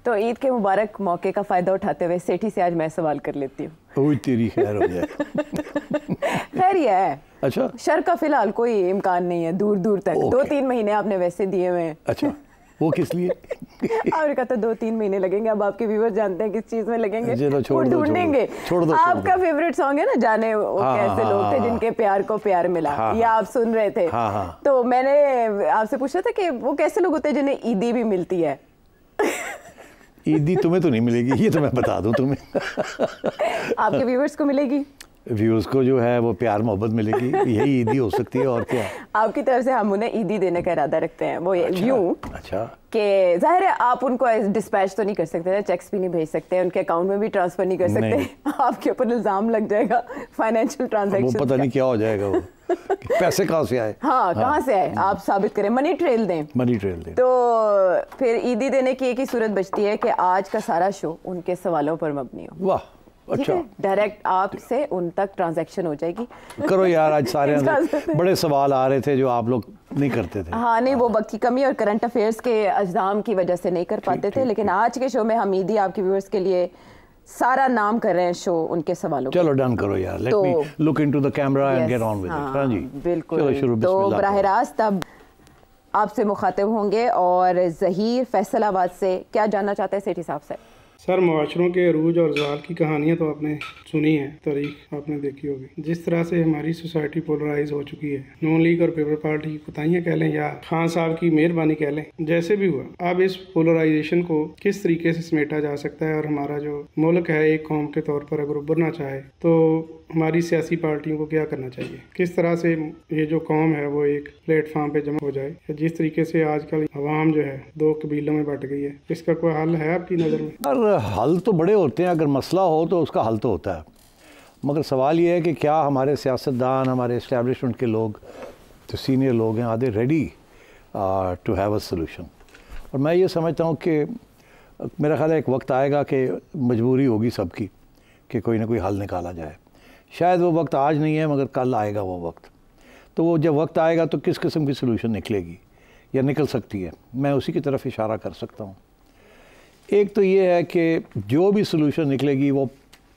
तो ईद के मुबारक मौके का फ़ायदा उठाते हुए सेठी से आज मैं सवाल कर लेती हूँ। तेरी खैर हो जाए। खैर ये है, अच्छा, शर का फिलहाल कोई इम्कान नहीं है दूर दूर तक। 2-3 महीने आपने वैसे दिए हुए हैं। अच्छा, वो किस लिए? आपने कहा तो 2-3 महीने लगेंगे। अब आपके व्यूअर जानते हैं किस चीज़ में लगेंगे, वो ढूंढेंगे। आपका फेवरेट सॉन्ग है ना, जाने वो कैसे लोग थे जिनके प्यार को प्यार मिला, ये आप सुन रहे थे। तो मैंने आपसे पूछा था कि वो कैसे लोग होते हैं जिन्हें ईदी भी मिलती है। ईदी तुम्हें तो नहीं मिलेगी, ये तो मैं बता दूं तुम्हें। आपके व्यूअर्स को मिलेगी। व्यूअर्स को जो है वो प्यार मोहब्बत मिलेगी, यही ईदी हो सकती है और क्या। आपकी तरफ से हम उन्हें ईदी देने का इरादा रखते हैं। वो यूं अच्छा कि जाहिर है आप उनको डिस्पैच तो नहीं कर सकते, चेक्स भी नहीं भेज सकते, उनके अकाउंट में भी ट्रांसफर नहीं कर सकते। आपके ऊपर इल्जाम लग जाएगा फाइनेंशियल ट्रांजैक्शन, वो पता नहीं क्या हो जाएगा वो। पैसे कहाँ से आए? हाँ, कहाँ से आए आप साबित करें, मनी ट्रेल दें। मनी ट्रेल दें तो फिर ईदी देने की एक ही सूरत बचती है कि आज का सारा शो उनके सवालों पर मबनी हो। वाह, अच्छा, डायरेक्ट आपसे उन तक ट्रांजैक्शन हो जाएगी। करो यार, आज सारे बड़े सवाल आ रहे थे जो आप लोग नहीं करते थे। हाँ नहीं, वो वक्त की कमी और करंट अफेयर्स के अजदाम की वजह से नहीं कर पाते थे, लेकिन आज के शो में हम ईदी आपके व्यूअर्स के लिए सारा नाम कर रहे हैं शो उनके सवालों। चलो डन करो यार, let me look into the camera and get on with it. हां जी, बिल्कुल। चलो शुरू। तो बराह रास्त अब आपसे मुखातिब होंगे और ज़हीर फैसलाबाद से क्या जानना चाहते हैं सेठी साहब से? सर, मुआशरों के अरूज और ज़ाल की कहानियाँ तो आपने सुनी है, तारीख आपने देखी होगी। जिस तरह से हमारी सोसाइटी पोलराइज हो चुकी है, नून लीग और पीपल पार्टी की कोताहियाँ कह लें या खान साहब की मेहरबानी कह लें, जैसे भी हुआ, अब इस पोलराइजेशन को किस तरीके से समेटा जा सकता है और हमारा जो मुल्क है एक कौम के तौर पर अगर उभरना चाहे तो हमारी सियासी पार्टियों को क्या करना चाहिए? किस तरह से ये जो कौम है वो एक प्लेटफॉर्म पे जमा हो जाए? जिस तरीके से आजकल अवाम जो है 2 कबीलों में बट गई है, इसका कोई हल है आपकी नज़र में? और हल तो बड़े होते हैं, अगर मसला हो तो उसका हल तो होता है, मगर सवाल ये है कि क्या हमारे सियासतदान, हमारे इस्टेब्लिशमेंट के लोग, जो सीनियर लोग हैं, are they ready to have a solution? और मैं ये समझता हूँ कि मेरा ख्याल है एक वक्त आएगा कि मजबूरी होगी सबकी कि कोई ना कोई हल निकाला जाए। शायद वो वक्त आज नहीं है, मगर कल आएगा वो वक्त। तो वो जब वक्त आएगा तो किस किस्म की सोल्यूशन निकलेगी या निकल सकती है, मैं उसी की तरफ इशारा कर सकता हूँ। एक तो ये है कि जो भी सोल्यूशन निकलेगी वो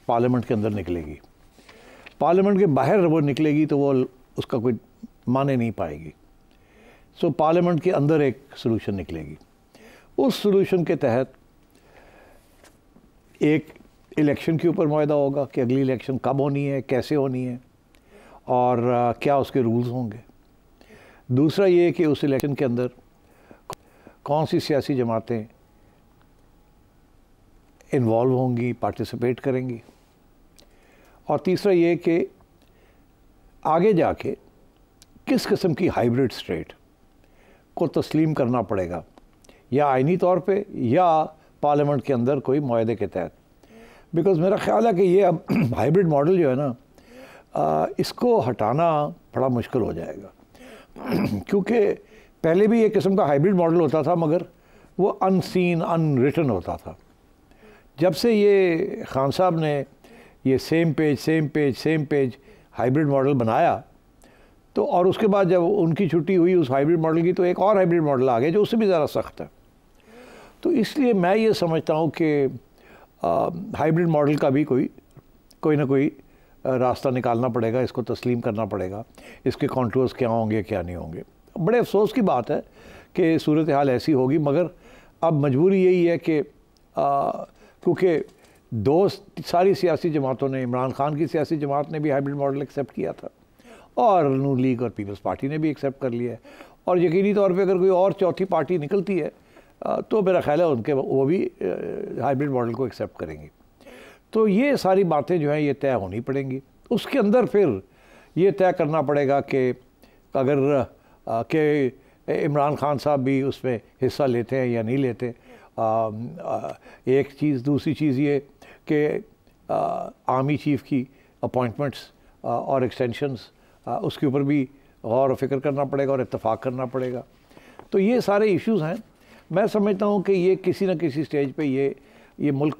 पार्लियामेंट के अंदर निकलेगी, पार्लियामेंट के बाहर वो निकलेगी तो वो उसका कोई माने नहीं पाएगी। सो पार्लियामेंट के अंदर एक सोल्यूशन निकलेगी। उस सोल्यूशन के तहत एक इलेक्शन के ऊपर मुआहदा होगा कि अगली इलेक्शन कब होनी है, कैसे होनी है और क्या उसके रूल्स होंगे। दूसरा ये कि उस इलेक्शन के अंदर कौन सी सियासी जमातें इन्वॉल्व होंगी, पार्टिसिपेट करेंगी। और तीसरा ये कि आगे जाके किस किस्म की हाइब्रिड स्टेट को तस्लीम करना पड़ेगा, या आइनी तौर पे या पार्लियामेंट के अंदर कोई मुआहदे के तहत। बिकॉज़ मेरा ख़्याल है कि ये अब हाइब्रिड मॉडल जो है ना, इसको हटाना बड़ा मुश्किल हो जाएगा। क्योंकि पहले भी एक किस्म का हाइब्रिड मॉडल होता था, मगर वो अनसीन, अनरिटन होता था। जब से ये खान साहब ने ये सेम पेज हाइब्रिड मॉडल बनाया, तो और उसके बाद जब उनकी छुट्टी हुई उस हाइब्रिड मॉडल की, तो एक और हाइब्रिड मॉडल आ गया जो उससे भी ज़्यादा सख्त है। तो इसलिए मैं ये समझता हूँ कि हाइब्रिड मॉडल का भी कोई ना कोई रास्ता निकालना पड़ेगा, इसको तस्लीम करना पड़ेगा, इसके कॉन्टूर्स क्या होंगे क्या नहीं होंगे। बड़े अफसोस की बात है कि सूरत हाल ऐसी होगी, मगर अब मजबूरी यही है कि क्योंकि सारी सियासी जमातों ने, इमरान खान की सियासी जमात ने भी हाइब्रिड मॉडल एक्सेप्ट किया था और नून लीग और पीपल्स पार्टी ने भी एक्सेप्ट कर लिया है, और यकीनी तौर पे अगर कोई और चौथी पार्टी निकलती है तो मेरा ख्याल है वो भी हाइब्रिड मॉडल को एक्सेप्ट करेंगी। तो ये सारी बातें जो हैं ये तय होनी पड़ेंगी। उसके अंदर फिर ये तय करना पड़ेगा कि अगर इमरान खान साहब भी उसमें हिस्सा लेते हैं या नहीं लेते। एक चीज़, दूसरी चीज़ ये कि आर्मी चीफ़ की अपॉइंटमेंट्स और एक्सटेंशंस, उसके ऊपर भी गौर व फिक्र करना पड़ेगा और इत्तेफाक करना पड़ेगा। तो ये सारे इश्यूज़ हैं। मैं समझता हूँ कि ये किसी न किसी स्टेज पे ये मुल्क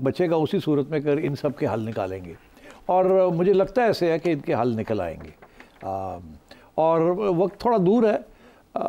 बचेगा उसी सूरत में कर इन सब के हल निकालेंगे, और मुझे लगता है ऐसे है कि इनके हल निकल आएंगे। और वक्त थोड़ा दूर है,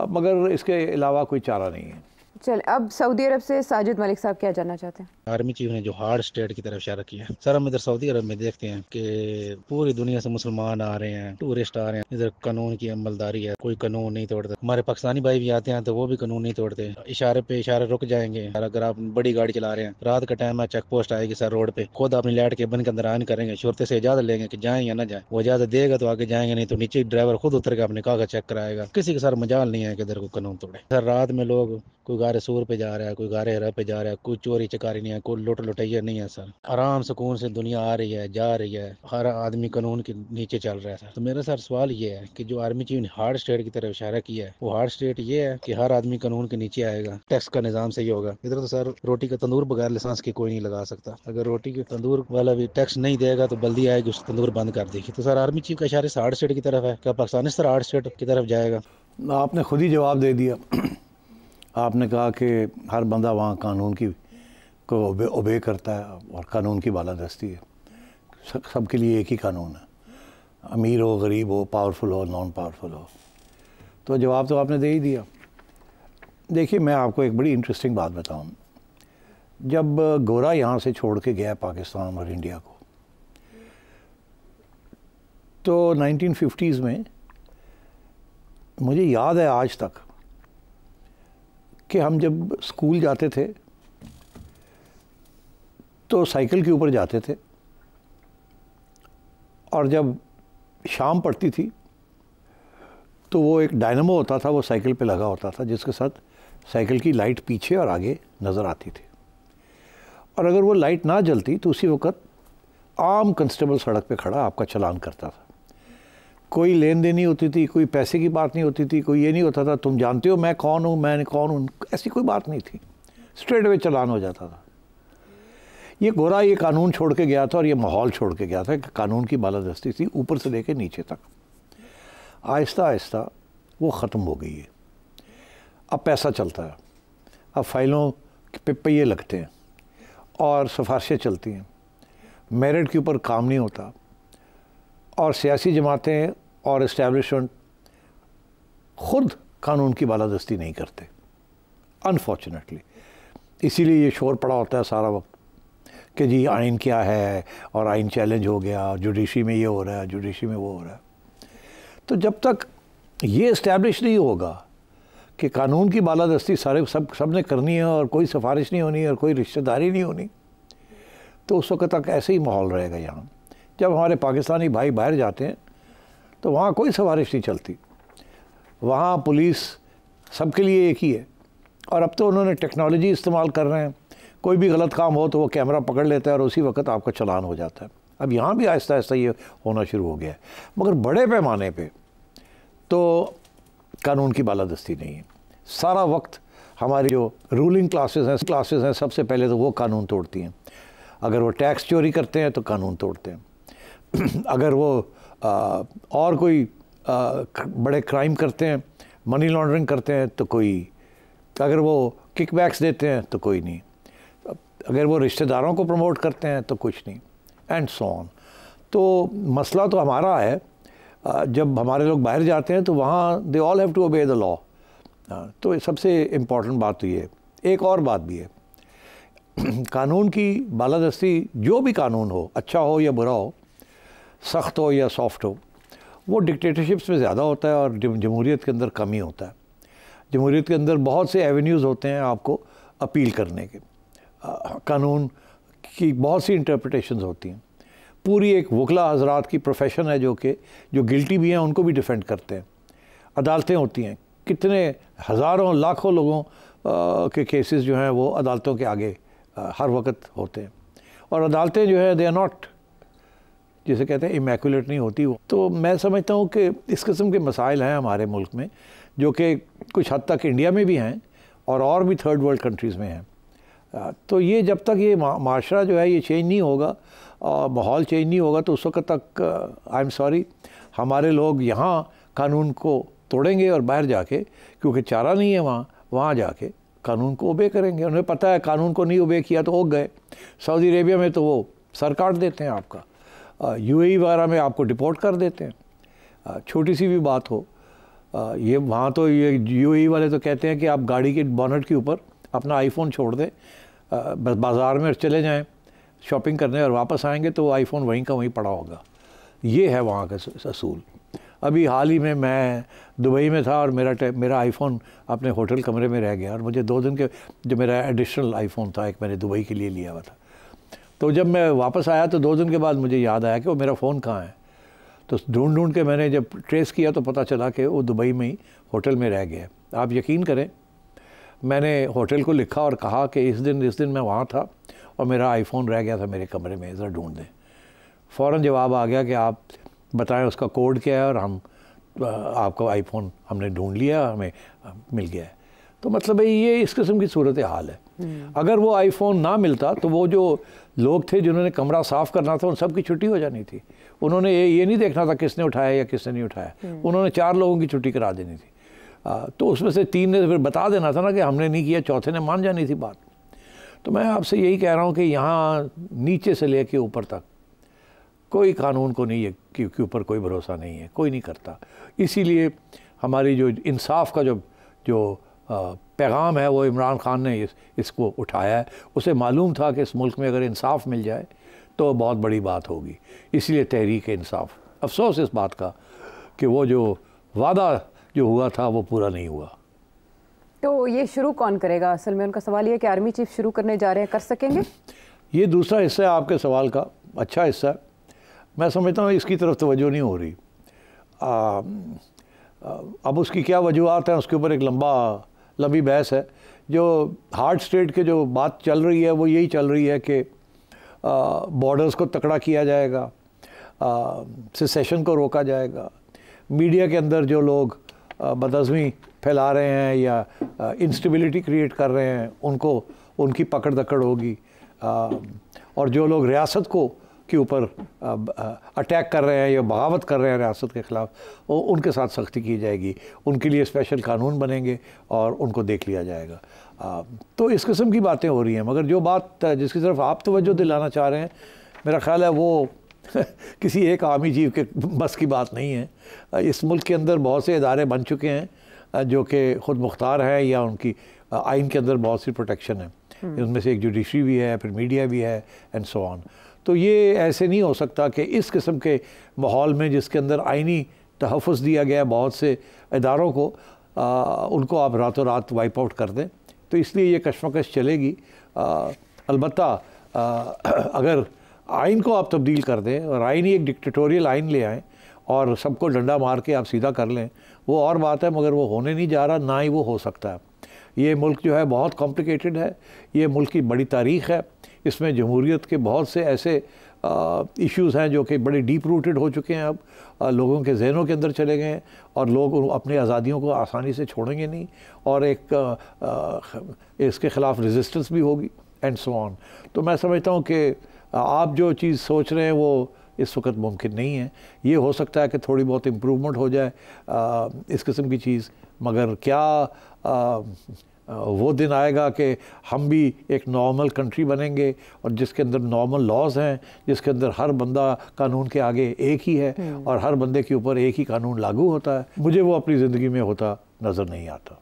मगर इसके अलावा कोई चारा नहीं है। चल, अब सऊदी अरब से साजिद मलिक साहब क्या जानना चाहते हैं? आर्मी चीफ ने जो हार्ड स्टेट की तरफ इशारा किया है सर, हम इधर सऊदी अरब में देखते हैं कि पूरी दुनिया से मुसलमान आ रहे हैं, टूरिस्ट आ रहे हैं, इधर कानून की अमलदारी है, कोई कानून नहीं तोड़ता। हमारे पाकिस्तानी भाई भी आते हैं तो वो भी कानून नहीं तोड़ते, इशारे पे इशारे रुक जाएंगे। अगर आप बड़ी गाड़ी चला रहे हैं, रात का टाइम है, चेक पोस्ट आएगी सर रोड पे, खुद अपनी लाइट के बन के अंदर आन करेंगे, शुरते से इजाजत लेंगे कि जाएं या ना जाएं। वो इजाजत देगा तो आगे जाएंगे, नहीं तो नीचे ड्राइवर खुद उतर के अपने कागज चेक कराएगा। किसी के सर मजाल नहीं है कि इधर को कानून तोड़े। सर रात में लोग, कोई गारे सूर पे जा रहा है, कोई गारे हरा पे जा रहा है, कोई चोरी चकारी नहीं है, कोई लुट लुटैया नहीं है सर। आराम सुकून से दुनिया आ रही है, जा रही है, हर आदमी कानून के नीचे चल रहा है सर। तो मेरा सर सवाल ये है कि जो आर्मी चीफ ने हार्ड स्टेट की तरफ इशारा किया है, वो हार्ड स्टेट ये है कि हर आदमी कानून के नीचे आएगा, टैक्स का निजाम सही होगा। इधर तो सर रोटी का तंदूर बगैर लाइसेंस के कोई नहीं लगा सकता। अगर रोटी के तंदूर वाला भी टैक्स नहीं देगा तो बल्दी आएगी, उस तंदूर बंद कर देगी। तो सर आर्मी चीफ का इशारे से हार्ड स्टेट की तरफ है, क्या पाकिस्तान सर हार्ड स्टेट की तरफ जाएगा? आपने खुद ही जवाब दे दिया। आपने कहा कि हर बंदा वहाँ कानून की को ओबे करता है और कानून की बालादस्ती है, सबके लिए एक ही कानून है, अमीर हो, गरीब हो, पावरफुल हो, नॉन पावरफुल हो। तो जवाब तो आपने दे ही दिया। देखिए, मैं आपको एक बड़ी इंटरेस्टिंग बात बताऊं। जब गोरा यहाँ से छोड़ के गया पाकिस्तान और इंडिया को, तो 1950s में मुझे याद है आज तक कि हम जब स्कूल जाते थे तो साइकिल के ऊपर जाते थे, और जब शाम पड़ती थी तो वो एक डायनामो होता था, वो साइकिल पे लगा होता था, जिसके साथ साइकिल की लाइट पीछे और आगे नज़र आती थी। और अगर वो लाइट ना जलती तो उसी वक्त आम कांस्टेबल सड़क पे खड़ा आपका चालान करता था। कोई लेन देन नहीं होती थी, कोई पैसे की बात नहीं होती थी, कोई ये नहीं होता था तुम जानते हो मैं कौन हूँ, मैं कौन हूँ, ऐसी कोई बात नहीं थी। स्ट्रेट अवे चालान हो जाता था। ये गोरा ये कानून छोड़ के गया था और ये माहौल छोड़ के गया था कि कानून की बालादस्ती थी ऊपर से लेकर नीचे तक। आहिस्ता आहिस्ता वो ख़त्म हो गई है। अब पैसा चलता है, अब फाइलों पे पहिए लगते हैं और सिफारिशें चलती हैं, मेरिट के ऊपर काम नहीं होता, और सियासी जमातें और इस्टेब्लिशमेंट ख़ुद कानून की बालादस्ती नहीं करते, अनफॉर्चुनेटली। इसीलिए ये शोर पड़ा होता है सारा वक्त कि जी आइन क्या है, और आइन चैलेंज हो गया, जुडिशरी में ये हो रहा है, जुडिशरी में वो हो रहा है। तो जब तक ये इस्टेब्लिश नहीं होगा कि कानून की बालादस्ती सब ने करनी है और कोई सिफारिश नहीं होनी और कोई रिश्तेदारी नहीं होनी, तो उस वक्त तक ऐसे ही माहौल रहेगा यहाँ। जब हमारे पाकिस्तानी भाई बाहर जाते हैं तो वहाँ कोई सिफारिश नहीं चलती, वहाँ पुलिस सबके लिए एक ही है। और अब तो उन्होंने टेक्नोलॉजी इस्तेमाल कर रहे हैं, कोई भी गलत काम हो तो वो कैमरा पकड़ लेता है और उसी वक्त आपका चालान हो जाता है। अब यहाँ भी आहिस्ता आहिस्ता ये होना शुरू हो गया है, मगर बड़े पैमाने पे तो कानून की बालादस्ती नहीं है। सारा वक्त हमारी जो रूलिंग क्लासेस हैं सबसे पहले तो वो कानून तोड़ती हैं। अगर वो टैक्स चोरी करते हैं तो कानून तोड़ते हैं, अगर वो और कोई बड़े क्राइम करते हैं, मनी लॉन्ड्रिंग करते हैं तो कोई, अगर वो किकबैक्स देते हैं तो कोई नहीं, अगर वो रिश्तेदारों को प्रमोट करते हैं तो कुछ नहीं, एंड सो ऑन। तो मसला तो हमारा है, जब हमारे लोग बाहर जाते हैं तो वहाँ they all have to obey the law. तो सबसे इम्पॉर्टेंट बात तो ये है। एक और बात भी है, कानून की बालादस्ती, जो भी कानून हो, अच्छा हो या बुरा हो, सख्त हो या सॉफ्ट हो, वो डिक्टेटरशिप्स में ज़्यादा होता है और जमहूरियत के अंदर कम ही होता है। जमहूरियत के अंदर बहुत से एवेन्यूज़ होते हैं आपको अपील करने के, कानून की बहुत सी इंटरप्रिटेशंस होती हैं। पूरी एक वकला हजरात की प्रोफेशन है जो गिल्टी भी हैं उनको भी डिफेंड करते हैं। अदालतें होती हैं, कितने हज़ारों लाखों लोगों के केसेस जो हैं वो अदालतों के आगे हर वक्त होते हैं। और अदालतें जो है दे आर नॉट, जिसे कहते हैं इमैकुलेट नहीं होती वो। तो मैं समझता हूँ कि इस किस्म के मसाइल हैं हमारे मुल्क में, जो कि कुछ हद तक इंडिया में भी हैं और भी थर्ड वर्ल्ड कंट्रीज़ में हैं। तो ये जब तक ये माशरा जो है ये चेंज नहीं होगा और माहौल चेंज नहीं होगा, तो उस वक्त तक आई एम सॉरी हमारे लोग यहाँ कानून को तोड़ेंगे और बाहर जाके, क्योंकि चारा नहीं है वहाँ जाके कानून को ओबे करेंगे। उन्हें पता है कानून को नहीं ओबे किया तो हो गए। सऊदी अरेबिया में तो वो सर काट देते हैं आपका, यूएई वगैरह में आपको डिपोर्ट कर देते हैं। छोटी सी भी बात हो ये वहाँ तो ये यूएई वाले तो कहते हैं कि आप गाड़ी के बोनट के ऊपर अपना आईफोन छोड़ दें, बस बाज़ार में चले जाएं शॉपिंग करने और वापस आएंगे तो आईफोन वहीं का वहीं पड़ा होगा। ये है वहाँ का असूल। अभी हाल ही में मैं दुबई में था और मेरा आईफोन अपने होटल कमरे में रह गया और मुझे 2 दिन के जो मेरा एडिशनल आईफोन था, एक मैंने दुबई के लिए लिया हुआ था, तो जब मैं वापस आया तो 2 दिन के बाद मुझे याद आया कि वो मेरा फ़ोन कहाँ है। तो ढूंढ के मैंने जब ट्रेस किया तो पता चला कि वो दुबई में ही होटल में रह गया। आप यकीन करें, मैंने होटल को लिखा और कहा कि इस दिन मैं वहाँ था और मेरा आईफोन रह गया था मेरे कमरे में, ज़रा ढूंढ दें। फ़ौरन जवाब आ गया कि आप बताएं उसका कोड क्या है और हम आपका आईफोन हमने ढूंढ लिया, हमें मिल गया है। तो मतलब ये इस किस्म की सूरत हाल है। अगर वो आईफोन ना मिलता तो वो जो लोग थे जिन्होंने कमरा साफ़ करना था उन सब की छुट्टी हो जानी थी। उन्होंने ये नहीं देखना था किसने उठाया या किसने नहीं उठाया, उन्होंने 4 लोगों की छुट्टी करा देनी थी। तो उसमें से 3 ने फिर बता देना था ना कि हमने नहीं किया, चौथे ने मान जानी थी बात। तो मैं आपसे यही कह रहा हूँ कि यहाँ नीचे से लेके ऊपर तक कोई कानून को नहीं है कि ऊपर कोई भरोसा नहीं है, कोई नहीं करता। इसीलिए हमारी जो इंसाफ का जो पैगाम है वो इमरान खान ने इसको उठाया है। उसे मालूम था कि इस मुल्क में अगर इंसाफ मिल जाए तो बहुत बड़ी बात होगी, इसलिए तहरीक इंसाफ। अफसोस इस बात का कि वो जो वादा जो हुआ था वो पूरा नहीं हुआ। तो ये शुरू कौन करेगा? असल में उनका सवाल ये है कि आर्मी चीफ शुरू करने जा रहे हैं, कर सकेंगे? ये दूसरा हिस्सा है आपके सवाल का, अच्छा हिस्सा है। मैं समझता हूँ इसकी तरफ तवज्जो नहीं हो रही। अब उसकी क्या वजूहत है उसके ऊपर एक लंबी बहस है। जो हार्ड स्टेट के जो बात चल रही है वो यही चल रही है कि बॉर्डर्स को तकड़ा किया जाएगा, सेसेशन को रोका जाएगा, मीडिया के अंदर जो लोग बदअज़मी फैला रहे हैं या इंस्टेबिलिटी क्रिएट कर रहे हैं उनकी पकड़ दकड़ होगी, और जो लोग रियासत के ऊपर अटैक कर रहे हैं या बगावत कर रहे हैं रियासत के ख़िलाफ़ उनके साथ सख्ती की जाएगी, उनके लिए स्पेशल कानून बनेंगे और उनको देख लिया जाएगा। तो इस किस्म की बातें हो रही हैं। मगर जो बात जिसकी तरफ आप तवज्जो दिलाना चाह रहे हैं, मेरा ख़्याल है वो किसी एक आर्मी चीफ के बस की बात नहीं है। इस मुल्क के अंदर बहुत से इदारे बन चुके हैं जो कि ख़ुद मुख्तार हैं या उनकी आइन के अंदर बहुत सी प्रोटेक्शन है। उनमें से एक जुडिशरी भी है, फिर मीडिया भी है एंड सो ऑन। तो ये ऐसे नहीं हो सकता कि इस किस्म के माहौल में जिसके अंदर आइनी तहफ़्फ़ुज़ दिया गया बहुत से इदारों को, उनको आप रातों रात वाइप आउट कर दें। तो इसलिए ये कशमकश चलेगी। अलबत्ता अगर आइन को आप तब्दील कर दें और आइनी एक डिक्टेटोरियल आइन ले आएँ और सबको डंडा मार के आप सीधा कर लें, वो और बात है, मगर वो होने नहीं जा रहा, ना ही वो हो सकता है। ये मुल्क जो है बहुत कॉम्प्लिकेटेड है, ये मुल्क की बड़ी तारीख़ है, इसमें जमहूरियत के बहुत से ऐसे इश्यूज़ हैं जो कि बड़े डीप रूटेड हो चुके हैं, अब लोगों के जहनों के अंदर चले गए हैं और लोग अपनी आज़ादियों को आसानी से छोड़ेंगे नहीं और इसके ख़िलाफ़ रेजिस्टेंस भी होगी एंड सो ऑन। तो मैं समझता हूँ कि आप जो चीज़ सोच रहे हैं वो इस वक्त मुमकिन नहीं है। ये हो सकता है कि थोड़ी बहुत इम्प्रूवमेंट हो जाए इस किस्म की चीज़, मगर क्या वो दिन आएगा कि हम भी एक नॉर्मल कंट्री बनेंगे और जिसके अंदर नॉर्मल लॉज हैं, जिसके अंदर हर बंदा कानून के आगे एक ही है और हर बंदे के ऊपर एक ही कानून लागू होता है? मुझे वो अपनी ज़िंदगी में होता नज़र नहीं आता।